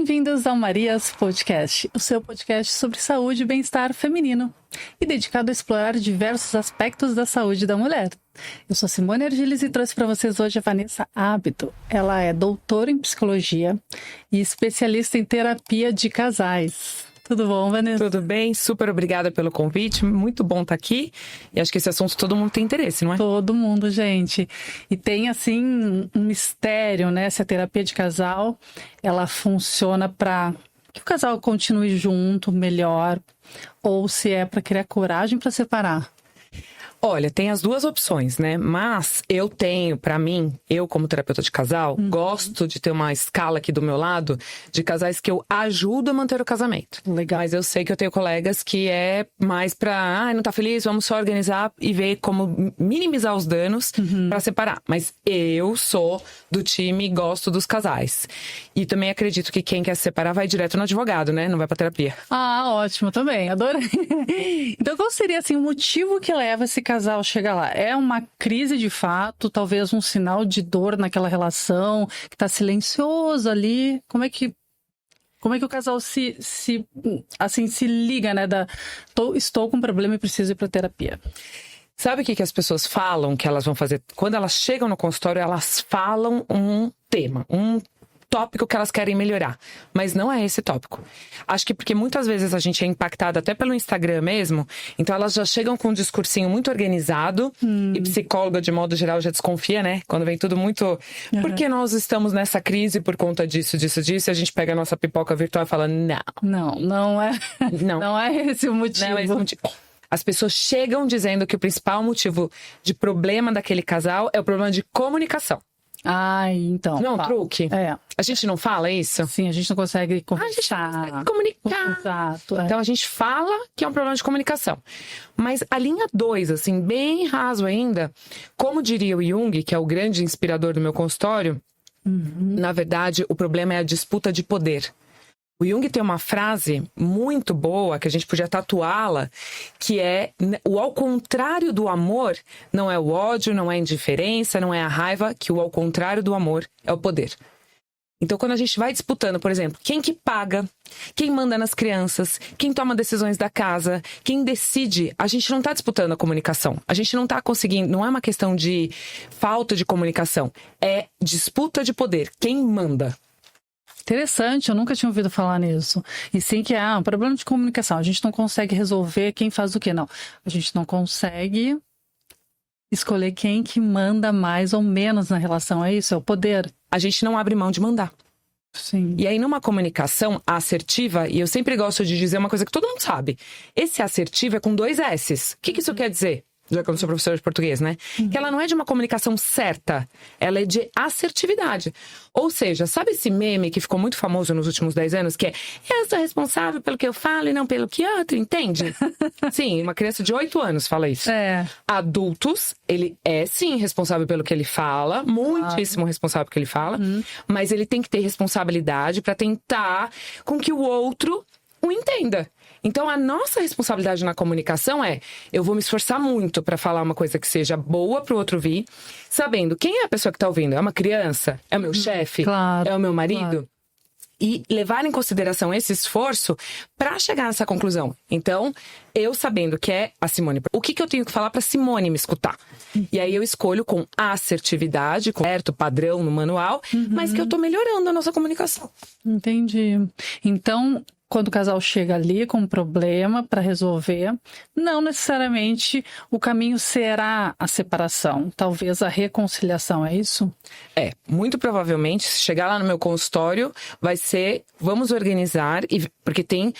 Bem-vindos ao Marias Podcast, o seu podcast sobre saúde e bem-estar feminino e dedicado a explorar diversos aspectos da saúde da mulher. Eu sou Simone Argiles e trouxe para vocês hoje a Vanessa Ábito. Ela é doutora em psicologia e especialista em terapia de casais. Tudo bom, Vanessa? Tudo bem, super obrigada pelo convite, muito bom estar aqui. E acho que esse assunto todo mundo tem interesse, não é? Todo mundo, gente. E tem, assim, um mistério, né? Se a terapia de casal, ela funciona para que o casal continue junto melhor, ou se é para criar coragem para separar. Olha, tem as duas opções, né? Mas eu tenho, pra mim, eu como terapeuta de casal, gosto de ter uma escala aqui do meu lado de casais que eu ajudo a manter o casamento. Legal. Mas eu sei que eu tenho colegas que é mais pra, não tá feliz, vamos só organizar e ver como minimizar os danos pra separar. Mas eu sou do time e gosto dos casais. E também acredito que quem quer se separar vai direto no advogado, né? Não vai pra terapia. Ah, ótimo, também, adorei. Então, qual seria, assim, o motivo que leva esse casal a chegar lá? É uma crise de fato, talvez um sinal de dor naquela relação, que tá silencioso ali? Como é que o casal se liga, né? Estou com um problema e preciso ir pra terapia. Sabe o que as pessoas falam que elas vão fazer? Quando elas chegam no consultório, elas falam um tema, um tópico que elas querem melhorar. Mas não é esse tópico. Acho que porque muitas vezes a gente é impactada até pelo Instagram mesmo, então elas já chegam com um discursinho muito organizado e psicóloga, de modo geral, já desconfia, né? Quando vem tudo muito... Porque nós estamos nessa crise por conta disso, e a gente pega a nossa pipoca virtual e fala, Não é. Não é esse o motivo. Não é esse o motivo. As pessoas chegam dizendo que o principal motivo de problema daquele casal é o problema de comunicação. Então. Não, truque? É. A gente não fala isso? Sim, a gente não consegue conversar. A gente não consegue comunicar. Exato. Então a gente fala que é um problema de comunicação. Mas a linha 2, assim, bem raso ainda, como diria o Jung, que é o grande inspirador do meu consultório, na verdade, o problema é a disputa de poder. O Jung tem uma frase muito boa, que a gente podia tatuá-la, que é: o ao contrário do amor não é o ódio, não é a indiferença, não é a raiva, que o ao contrário do amor é o poder. Então, quando a gente vai disputando, por exemplo, quem que paga, quem manda nas crianças, quem toma decisões da casa, quem decide, a gente não está disputando a comunicação. A gente não está conseguindo, não é uma questão de falta de comunicação, é disputa de poder. Quem manda? Interessante, eu nunca tinha ouvido falar nisso. E sim que é um problema de comunicação. A gente não consegue resolver quem faz o quê, não. A gente não consegue escolher quem que manda mais ou menos na relação. É isso? É o poder. A gente não abre mão de mandar. Sim. E aí, numa comunicação assertiva, e eu sempre gosto de dizer uma coisa que todo mundo sabe. Esse assertivo é com 2 S's. O que isso quer dizer? Já que eu não sou professora de português, né? Que ela não é de uma comunicação certa, ela é de assertividade. Ou seja, sabe esse meme que ficou muito famoso nos últimos 10 anos, que é: eu sou responsável pelo que eu falo e não pelo que outro, entende? Sim, uma criança de 8 anos fala isso. É. Adultos, ele é sim responsável pelo que ele fala, muitíssimo responsável pelo que ele fala, mas ele tem que ter responsabilidade para tentar com que o outro o entenda. Então, a nossa responsabilidade na comunicação é: eu vou me esforçar muito para falar uma coisa que seja boa para o outro ouvir, sabendo quem é a pessoa que está ouvindo. É uma criança? É o meu chefe? Claro, é o meu marido? Claro. E levar em consideração esse esforço para chegar nessa conclusão. Então, eu sabendo que é a Simone, o que eu tenho que falar para Simone me escutar? E aí eu escolho com assertividade, com certo padrão no manual, mas que eu tô melhorando a nossa comunicação. Entendi. Então, quando o casal chega ali com um problema para resolver, não necessariamente o caminho será a separação, talvez a reconciliação, é isso? É, muito provavelmente, se chegar lá no meu consultório, vai ser: vamos organizar, porque tem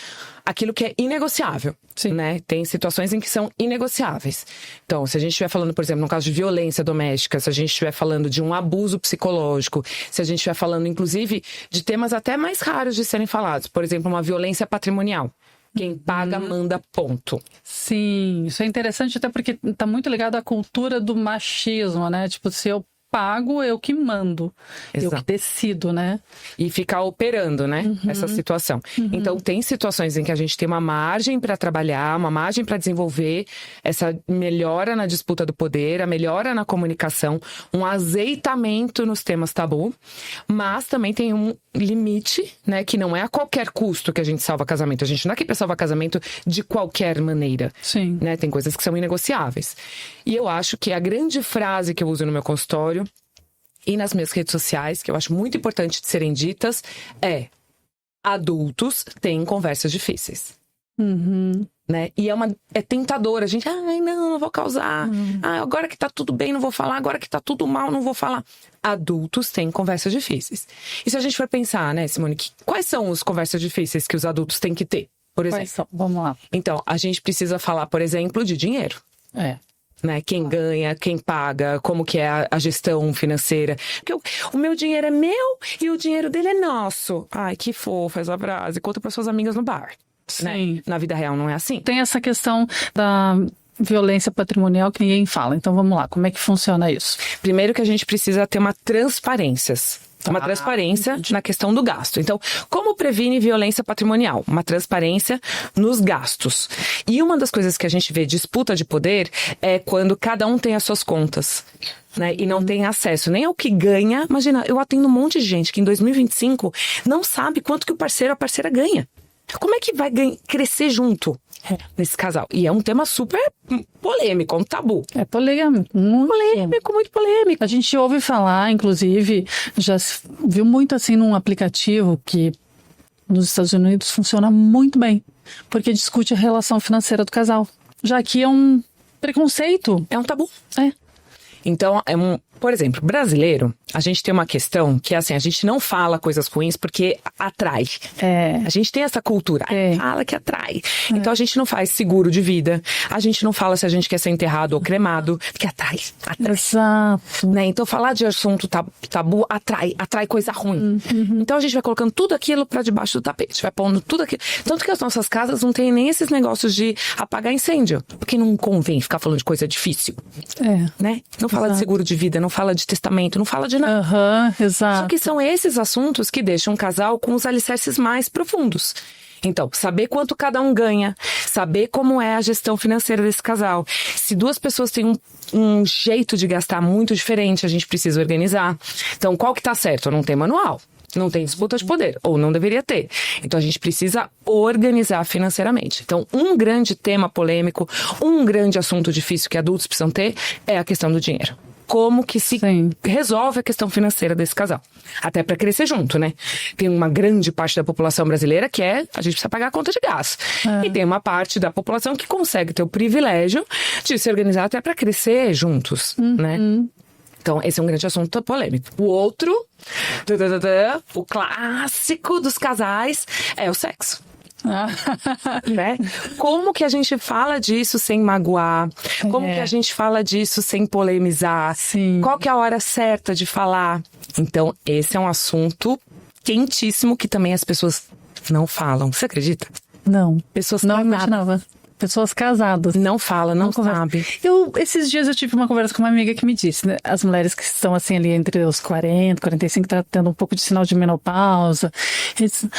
aquilo que é inegociável, né? Tem situações em que são inegociáveis. Então, se a gente estiver falando, por exemplo, no caso de violência doméstica, se a gente estiver falando de um abuso psicológico, se a gente estiver falando, inclusive, de temas até mais raros de serem falados, por exemplo, uma violência patrimonial. Quem paga, manda, ponto. Sim, isso é interessante até porque está muito ligado à cultura do machismo, né? Tipo, se eu pago, eu que mando. Exato. Eu que decido, né? E ficar operando, né? Essa situação. Então, tem situações em que a gente tem uma margem para trabalhar, uma margem para desenvolver essa melhora na disputa do poder, a melhora na comunicação, um azeitamento nos temas tabu, mas também tem um limite, né? Que não é a qualquer custo que a gente salva casamento. A gente não é aqui para salvar casamento de qualquer maneira. Sim. Né? Tem coisas que são inegociáveis. E eu acho que a grande frase que eu uso no meu consultório e nas minhas redes sociais, que eu acho muito importante de serem ditas, é: adultos têm conversas difíceis. Né? E é tentador. A gente, não vou causar. Agora que tá tudo bem, não vou falar. Agora que tá tudo mal, não vou falar. Adultos têm conversas difíceis. E se a gente for pensar, né, Simone, quais são as conversas difíceis que os adultos têm que ter, por exemplo? Quais são? Vamos lá. Então, a gente precisa falar, por exemplo, de dinheiro. Né? Quem ganha, quem paga, como que é a gestão financeira. Porque o meu dinheiro é meu e o dinheiro dele é nosso. Ai, que fofa essa frase. Conta para suas amigas no bar. Sim. Né? Na vida real não é assim. Tem essa questão da violência patrimonial que ninguém fala. Então vamos lá, como é que funciona isso? Primeiro que a gente precisa ter uma transparência na questão do gasto. Então, como previne violência patrimonial? Uma transparência nos gastos. E uma das coisas que a gente vê disputa de poder é quando cada um tem as suas contas. Né, e não tem acesso nem ao que ganha. Imagina, eu atendo um monte de gente que em 2025 não sabe quanto que o parceiro ou a parceira ganha. Como é que vai crescer junto nesse casal? E é um tema super polêmico, um tabu. É polêmico. Muito polêmico. A gente ouve falar, inclusive, já viu muito assim num aplicativo que nos Estados Unidos funciona muito bem, porque discute a relação financeira do casal. Já que é um preconceito. É um tabu. Então, por exemplo, brasileiro, a gente tem uma questão que é assim, a gente não fala coisas ruins porque atrai. A gente tem essa cultura, fala que atrai. Então a gente não faz seguro de vida, a gente não fala se a gente quer ser enterrado ou cremado, porque atrai. Exato. Né? Então falar de assunto tabu atrai coisa ruim. Então a gente vai colocando tudo aquilo pra debaixo do tapete, vai pondo tudo aquilo. Tanto que as nossas casas não tem nem esses negócios de apagar incêndio, porque não convém ficar falando de coisa difícil. Né? Não fala de seguro de vida, não fala de testamento, não fala de nada. Exato. Só que são esses assuntos que deixam um casal com os alicerces mais profundos. Então, saber quanto cada um ganha, saber como é a gestão financeira desse casal. Se duas pessoas têm um jeito de gastar muito diferente, a gente precisa organizar. Então, qual que tá certo? Não tem manual. Não tem disputa de poder, ou não deveria ter. Então, a gente precisa organizar financeiramente. Então, um grande tema polêmico, um grande assunto difícil que adultos precisam ter é a questão do dinheiro. Como que se resolve a questão financeira desse casal. Até para crescer junto, né? Tem uma grande parte da população brasileira que a gente precisa pagar a conta de gás. E tem uma parte da população que consegue ter o privilégio de se organizar até para crescer juntos, né? Então, esse é um grande assunto polêmico. O outro, o clássico dos casais, é o sexo. Né? Como que a gente fala disso sem magoar? Como que a gente fala disso sem polemizar? Qual que é a hora certa de falar? Então, esse é um assunto quentíssimo que também as pessoas não falam. Você acredita? Não. Pessoas não imaginava. Pessoas casadas. Não fala, não sabe. Esses dias eu tive uma conversa com uma amiga que me disse, né? As mulheres que estão assim ali entre os 40, 45, tá tendo um pouco de sinal de menopausa. E disse,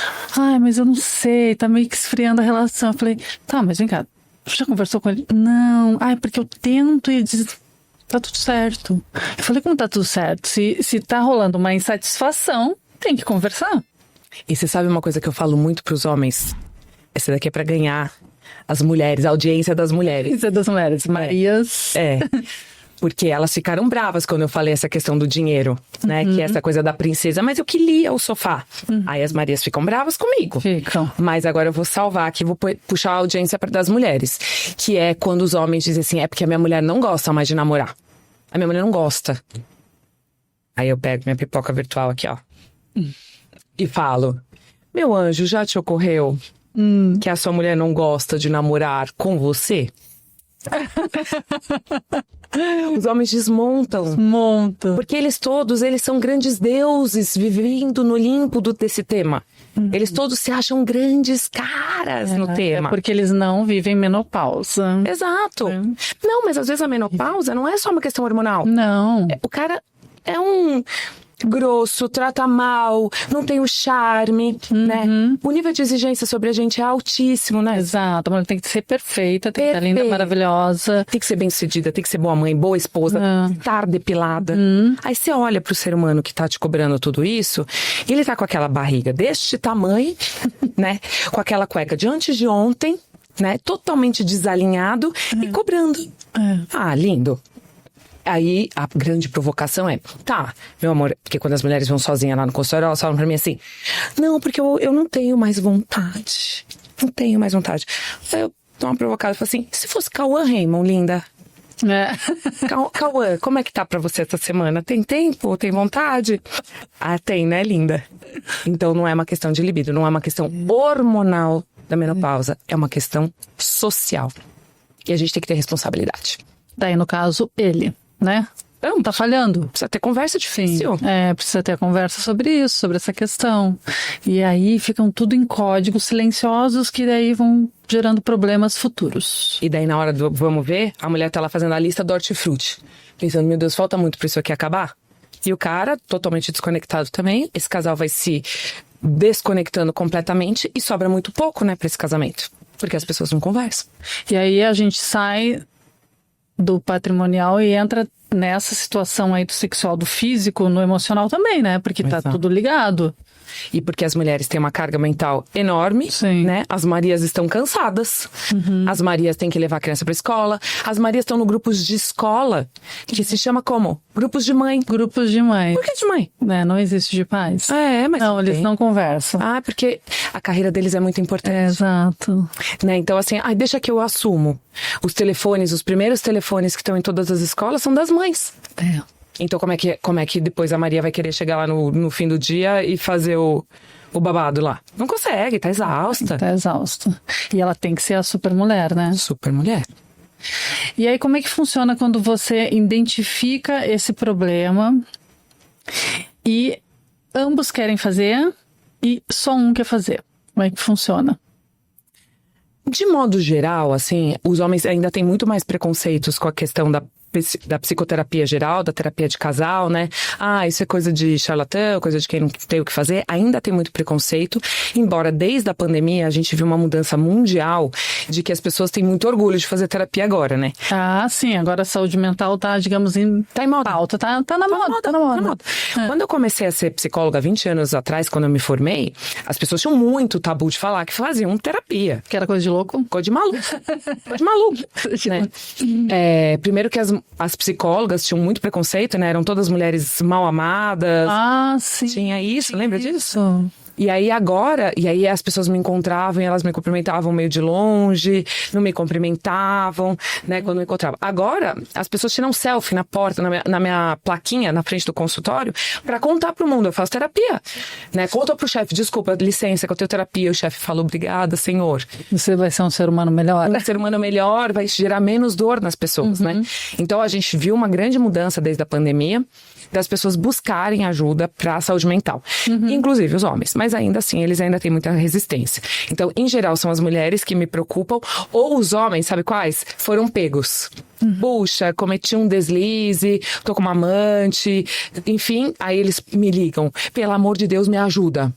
mas eu não sei, tá meio que esfriando a relação. Eu falei, tá, mas vem cá, já conversou com ele? Não, porque eu tento e ele diz, tá tudo certo. Eu falei, como tá tudo certo? Se tá rolando uma insatisfação, tem que conversar. E você sabe uma coisa que eu falo muito pros homens? Essa daqui é pra ganhar as mulheres, a audiência das mulheres. Isso é das mulheres, Marias. Porque elas ficaram bravas quando eu falei essa questão do dinheiro, né? Que é essa coisa da princesa, mas eu queria o sofá. Aí as Marias ficam bravas comigo. Ficam. Mas agora eu vou salvar aqui, vou puxar a audiência das mulheres. Que é quando os homens dizem assim, é porque a minha mulher não gosta mais de namorar. A minha mulher não gosta. Aí eu pego minha pipoca virtual aqui, ó. E falo, meu anjo, já te ocorreu que a sua mulher não gosta de namorar com você? Os homens desmontam. Porque eles são grandes deuses vivendo no limbo desse tema. Eles todos se acham grandes caras no tema. É porque eles não vivem menopausa. Exato. Não, mas às vezes a menopausa não é só uma questão hormonal. Não. O cara é um grosso, trata mal, não tem o charme, né? O nível de exigência sobre a gente é altíssimo, né? Exato, a mulher tem que ser perfeita, tem que estar linda, maravilhosa. Tem que ser bem-sucedida, tem que ser boa mãe, boa esposa, estar depilada. Aí você olha pro ser humano que tá te cobrando tudo isso, e ele tá com aquela barriga deste tamanho, né? Com aquela cueca de antes de ontem, né? Totalmente desalinhado e cobrando. Ah, lindo. Aí, a grande provocação é, tá, meu amor, porque quando as mulheres vão sozinhas lá no consultório, elas falam pra mim assim, não, porque eu não tenho mais vontade. Não tenho mais vontade. Aí eu dou uma provocada e falo assim, se fosse Cauã Raymond, linda? Cauã, como é que tá pra você essa semana? Tem tempo? Tem vontade? Ah, tem, né, linda? Então não é uma questão de libido, não é uma questão hormonal da menopausa, é uma questão social. E a gente tem que ter responsabilidade. Daí, no caso, ele, né? Não, tá falhando. Precisa ter conversa difícil. Precisa ter conversa sobre isso, sobre essa questão. E aí ficam tudo em códigos silenciosos que daí vão gerando problemas futuros. E daí na hora do vamos ver, a mulher tá lá fazendo a lista do hortifruti. Pensando, meu Deus, falta muito pra isso aqui acabar. E o cara, totalmente desconectado também, esse casal vai se desconectando completamente e sobra muito pouco, né, pra esse casamento. Porque as pessoas não conversam. E aí a gente sai do patrimonial e entra nessa situação aí do sexual, do físico, no emocional também, né? Porque tá tudo ligado. E porque as mulheres têm uma carga mental enorme, né? As Marias estão cansadas. As Marias têm que levar a criança pra escola. As Marias estão no grupos de escola, que se chama como? Grupos de mãe. Grupos de mãe. Por que de mãe? Não existe de pais. Mas não, eles não conversam. Porque a carreira deles é muito importante. Exato. Né? Então, assim, deixa que eu assumo. Os telefones, os primeiros telefones que estão em todas as escolas são das mães. Então, como é que depois a Maria vai querer chegar lá no fim do dia e fazer o babado lá? Não consegue, tá exausta. Tá exausta. E ela tem que ser a super mulher, né? Super mulher. E aí, como é que funciona quando você identifica esse problema e ambos querem fazer e só um quer fazer? Como é que funciona? De modo geral, assim, os homens ainda têm muito mais preconceitos com a questão da psicoterapia geral, da terapia de casal, né? Isso é coisa de charlatão, coisa de quem não tem o que fazer. Ainda tem muito preconceito, embora desde a pandemia a gente viu uma mudança mundial de que as pessoas têm muito orgulho de fazer terapia agora, né? Sim, agora a saúde mental tá, digamos, tá em moda. Pauta, tá na moda. Tá na moda. Quando eu comecei a ser psicóloga 20 anos atrás, quando eu me formei, as pessoas tinham muito tabu de falar que faziam terapia. Que era coisa de louco? Coisa de maluco. Coisa de maluco. Né? Primeiro que as psicólogas tinham muito preconceito, né? Eram todas mulheres mal amadas. Sim. Tinha isso, lembra disso? E aí as pessoas me encontravam e elas me cumprimentavam meio de longe, não me cumprimentavam, né, quando me encontravam. Agora, as pessoas tiram selfie na porta, na minha plaquinha, na frente do consultório, pra contar pro mundo, eu faço terapia, né, conta pro chefe, desculpa, licença, que eu tenho terapia, o chefe fala, obrigada, senhor. Você vai ser um ser humano melhor. Um ser humano melhor, vai gerar menos dor nas pessoas, né. Então, a gente viu uma grande mudança desde a pandemia, das pessoas buscarem ajuda para a saúde mental. Inclusive os homens. Mas ainda assim, eles ainda têm muita resistência. Então, em geral, são as mulheres que me preocupam. Ou os homens, sabe quais? Foram pegos. Puxa, cometi um deslize, tô com uma amante. Enfim, aí eles me ligam. Pelo amor de Deus, me ajuda.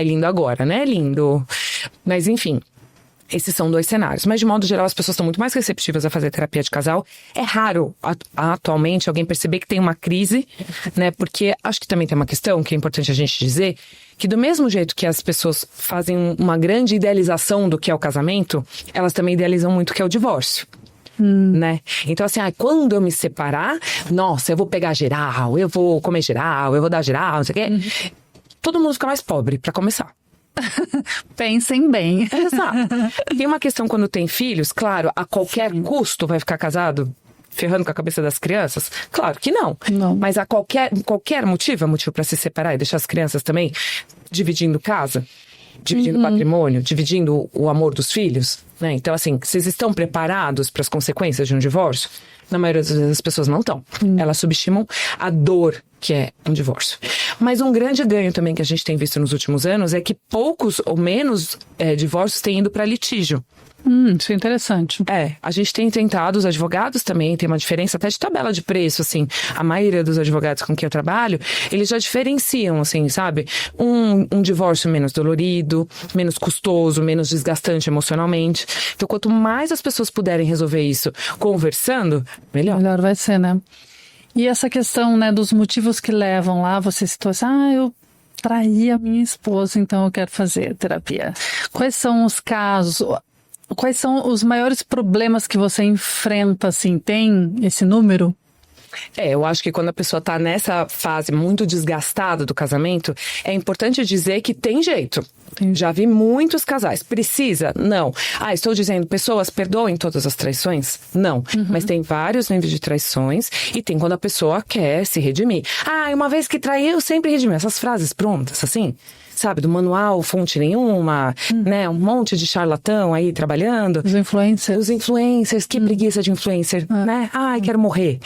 Lindo agora, né? Lindo. Mas enfim... Esses são dois cenários. Mas, de modo geral, as pessoas estão muito mais receptivas a fazer terapia de casal. É raro, atualmente, alguém perceber que tem uma crise, né? Porque acho que também tem uma questão que é importante a gente dizer, que do mesmo jeito que as pessoas fazem uma grande idealização do que é o casamento, elas também idealizam muito o que é o divórcio. Né? Então, assim, quando eu me separar, nossa, eu vou pegar geral, eu vou comer geral, eu vou dar geral, não sei o quê. Todo mundo fica mais pobre, pra começar. Pensem bem. Exato. Tem uma questão quando tem filhos, claro, a qualquer custo vai ficar casado ferrando com a cabeça das crianças? Claro que não. Mas a qualquer motivo, é motivo para se separar e deixar as crianças também dividindo casa, dividindo patrimônio, dividindo o amor dos filhos, né? Então, assim, vocês estão preparados para as consequências de um divórcio? Na maioria das vezes as pessoas não estão. Elas subestimam a dor que é um divórcio. Mas um grande ganho também que a gente tem visto nos últimos anos é que poucos ou menos divórcios têm ido para litígio. Isso é interessante. A gente tem tentado, os advogados também, tem uma diferença até de tabela de preço, assim. A maioria dos advogados com quem eu trabalho, eles já diferenciam, assim, sabe? Um divórcio menos dolorido, menos custoso, menos desgastante emocionalmente. Então, quanto mais as pessoas puderem resolver isso conversando, melhor. Melhor vai ser, né? E essa questão, né, dos motivos que levam lá, você citou assim, eu traí a minha esposa, então eu quero fazer terapia. Quais são os casos... Quais são os maiores problemas que você enfrenta, assim? Tem esse número? Eu acho que quando a pessoa tá nessa fase muito desgastada do casamento, é importante dizer que tem jeito. Já vi muitos casais. Precisa? Não. Estou dizendo, pessoas perdoem todas as traições? Não. Mas tem vários níveis de traições e tem quando a pessoa quer se redimir. Uma vez que traí, eu sempre redimi. Essas frases prontas, assim, sabe, do manual, fonte nenhuma, né, um monte de charlatão aí trabalhando. Os influencers, que preguiça de influencer, né? Quero morrer.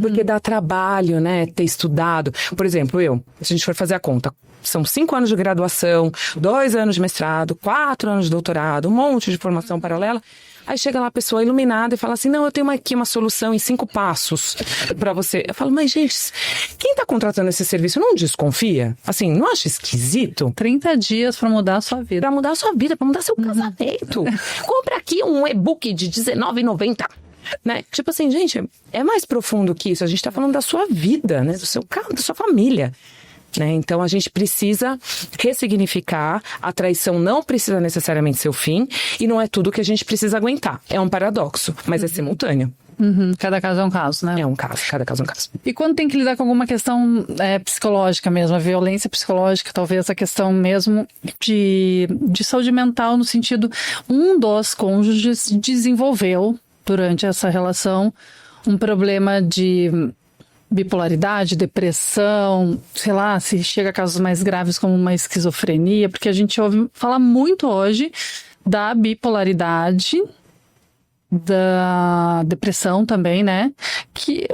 Porque dá trabalho, né, ter estudado. Por exemplo, se a gente for fazer a conta, são 5 anos de graduação, 2 anos de mestrado, 4 anos de doutorado, um monte de formação paralela. Aí chega lá a pessoa iluminada e fala assim, não, eu tenho aqui uma solução em 5 passos pra você. Eu falo, mas gente, quem tá contratando esse serviço não desconfia? Assim, não acha esquisito? 30 dias pra mudar a sua vida. Pra mudar a sua vida, pra mudar seu casamento. Compra aqui um e-book de R$19,90. Né? Tipo assim, gente, é mais profundo que isso. A gente tá falando da sua vida, né? Do seu carro, da sua família. Né? Então a gente precisa ressignificar. A traição não precisa necessariamente ser o fim e não é tudo que a gente precisa aguentar. É um paradoxo, mas é simultâneo. Cada caso é um caso, né? É um caso, cada caso é um caso. E quando tem que lidar com alguma questão psicológica mesmo, a violência psicológica, talvez a questão mesmo de saúde mental, no sentido, um dos cônjuges desenvolveu durante essa relação um problema de bipolaridade, depressão, sei lá, se chega a casos mais graves como uma esquizofrenia, porque a gente ouve falar muito hoje da bipolaridade, da depressão também, né? Que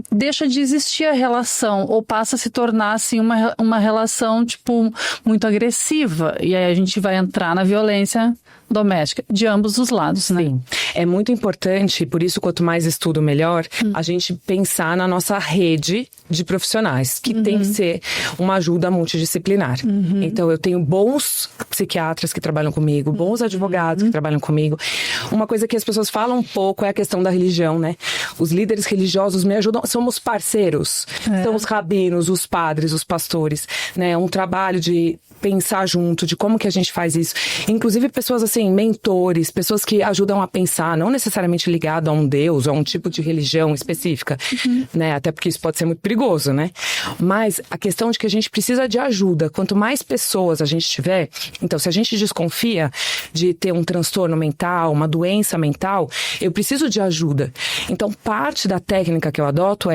deixa de existir a relação ou passa a se tornar, assim, uma relação, tipo, muito agressiva. E aí a gente vai entrar na violência doméstica, de ambos os lados, né? Sim. É muito importante, por isso quanto mais estudo melhor, a gente pensar na nossa rede de profissionais, que tem que ser uma ajuda multidisciplinar. Então eu tenho bons psiquiatras que trabalham comigo, bons advogados que trabalham comigo. Uma coisa que as pessoas falam um pouco é a questão da religião, né? Os líderes religiosos me ajudam, somos parceiros. São os rabinos, os padres, os pastores, né? Um trabalho de pensar junto, de como que a gente faz isso. Inclusive pessoas assim, mentores, pessoas que ajudam a pensar, não necessariamente ligado a um deus ou a um tipo de religião específica, né? Até porque isso pode ser muito perigoso, né? Mas a questão de que a gente precisa de ajuda. Quanto mais pessoas a gente tiver, então se a gente desconfia de ter um transtorno mental, uma doença mental, eu preciso de ajuda. Então parte da técnica que eu adoto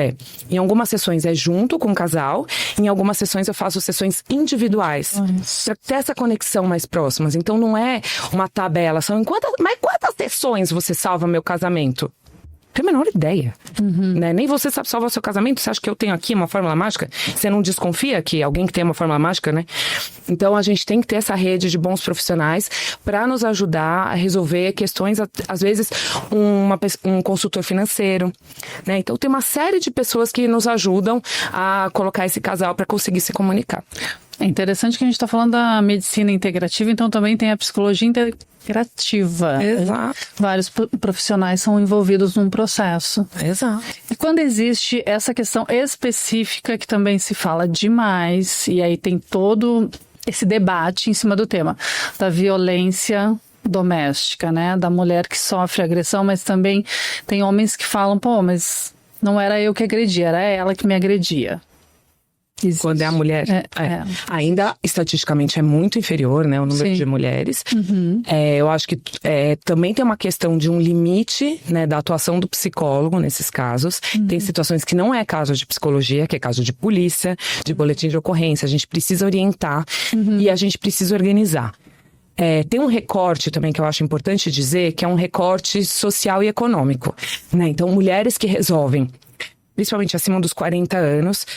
em algumas sessões é junto com o casal, em algumas sessões eu faço sessões individuais. Para ter essa conexão mais próximas. Então não é uma tabela, mas quantas sessões você salva meu casamento? Tenho a menor ideia. Né? Nem você sabe salvar seu casamento. Você acha que eu tenho aqui uma fórmula mágica? Você não desconfia que alguém que tem uma fórmula mágica, né? Então a gente tem que ter essa rede de bons profissionais para nos ajudar a resolver questões, às vezes um consultor financeiro, né? Então tem uma série de pessoas que nos ajudam a colocar esse casal para conseguir se comunicar. É interessante que a gente está falando da medicina integrativa, então também tem a psicologia integrativa. Exato. Vários profissionais são envolvidos num processo. Exato. E quando existe essa questão específica que também se fala demais, e aí tem todo esse debate em cima do tema da violência doméstica, né? Da mulher que sofre agressão, mas também tem homens que falam, mas não era eu que agredia, era ela que me agredia. Existe. Quando é a mulher, ainda estatisticamente é muito inferior, né, o número de mulheres. Eu acho que também tem uma questão de um limite, né, da atuação do psicólogo nesses casos. Tem situações que não é caso de psicologia, que é caso de polícia, de boletim de ocorrência. A gente precisa orientar e a gente precisa organizar. Tem um recorte também que eu acho importante dizer, que é um recorte social e econômico, né? Então, mulheres que resolvem, principalmente acima dos 40 anos,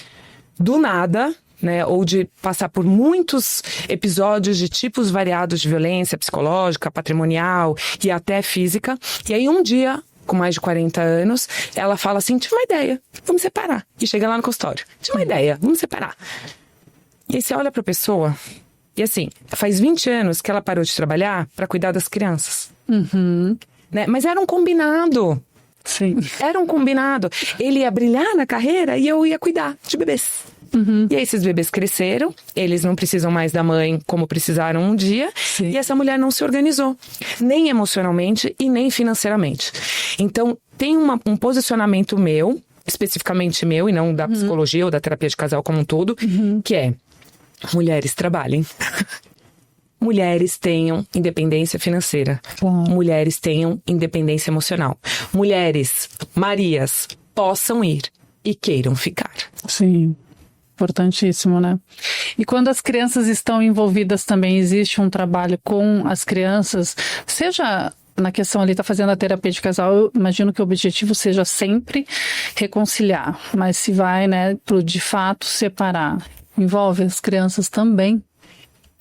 do nada, né? Ou de passar por muitos episódios de tipos variados de violência psicológica, patrimonial e até física. E aí um dia, com mais de 40 anos, ela fala assim, tive uma ideia, vamos separar. E chega lá no consultório, tive uma ideia, vamos separar. E aí você olha pra pessoa, e assim, faz 20 anos que ela parou de trabalhar para cuidar das crianças. Né? Mas era um combinado. Sim. Era um combinado. Ele ia brilhar na carreira e eu ia cuidar de bebês. E aí esses bebês cresceram, eles não precisam mais da mãe como precisaram um dia. Sim. E essa mulher não se organizou, nem emocionalmente e nem financeiramente. Então tem um posicionamento meu, especificamente meu e não da psicologia ou da terapia de casal como um todo, que é: mulheres trabalhem. Mulheres tenham independência financeira. Mulheres tenham independência emocional. Mulheres, Marias, possam ir e queiram ficar. Sim, importantíssimo, né? E quando as crianças estão envolvidas também, existe um trabalho com as crianças, seja na questão ali, tá fazendo a terapia de casal, eu imagino que o objetivo seja sempre reconciliar, mas se vai, né, pro de fato separar, envolve as crianças também.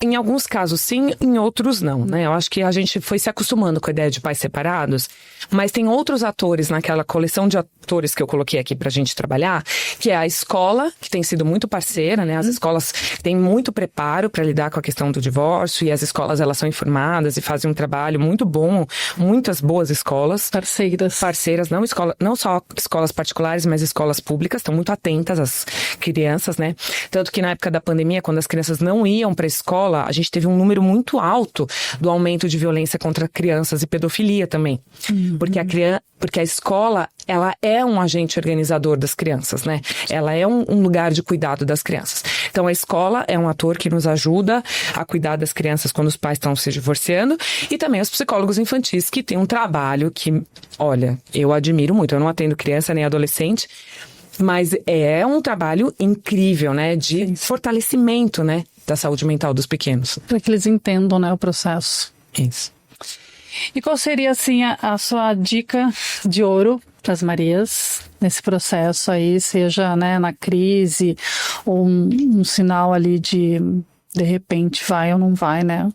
Em alguns casos sim, em outros não, né? Eu acho que a gente foi se acostumando com a ideia de pais separados, mas tem outros atores naquela coleção de atores que eu coloquei aqui pra gente trabalhar, que é a escola, que tem sido muito parceira, né? As escolas têm muito preparo para lidar com a questão do divórcio, e as escolas, elas são informadas e fazem um trabalho muito bom, muitas boas escolas. Parceiras, não só escolas particulares, mas escolas públicas, estão muito atentas às crianças, né? Tanto que na época da pandemia, quando as crianças não iam pra escola, a gente teve um número muito alto do aumento de violência contra crianças e pedofilia também. Porque a escola, ela é um agente organizador das crianças, né? Ela é um lugar de cuidado das crianças. Então a escola é um ator que nos ajuda a cuidar das crianças quando os pais estão se divorciando, e também os psicólogos infantis, que têm um trabalho que, olha, eu admiro muito. Eu não atendo criança nem adolescente, mas é um trabalho incrível, né? De fortalecimento, né? Da saúde mental dos pequenos. Para que eles entendam, né, o processo. Isso. E qual seria, assim, a sua dica de ouro para as Marias nesse processo aí, seja, né, na crise ou um sinal ali de repente vai ou não vai, né?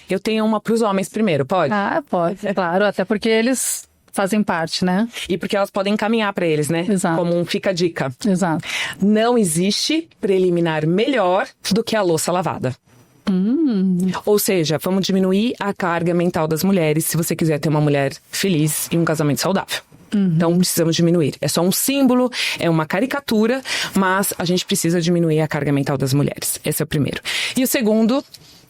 Eu tenho uma para os homens primeiro, pode? Ah, pode, claro, até porque eles fazem parte, né? E porque elas podem encaminhar para eles, né? Exato. Como um fica a dica. Exato. Não existe preliminar melhor do que a louça lavada. Ou seja, vamos diminuir a carga mental das mulheres se você quiser ter uma mulher feliz e um casamento saudável. Então precisamos diminuir. É só um símbolo, é uma caricatura, mas a gente precisa diminuir a carga mental das mulheres. Esse é o primeiro. E o segundo,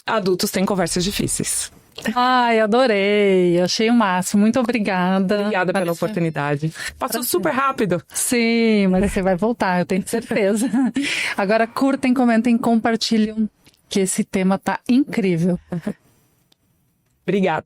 adultos têm conversas difíceis. Ai, adorei. Achei o máximo. Muito obrigada. Obrigada pela oportunidade. Passou super rápido. Sim, mas você vai voltar, eu tenho certeza. Agora curtem, comentem, compartilhem, que esse tema tá incrível. Obrigada.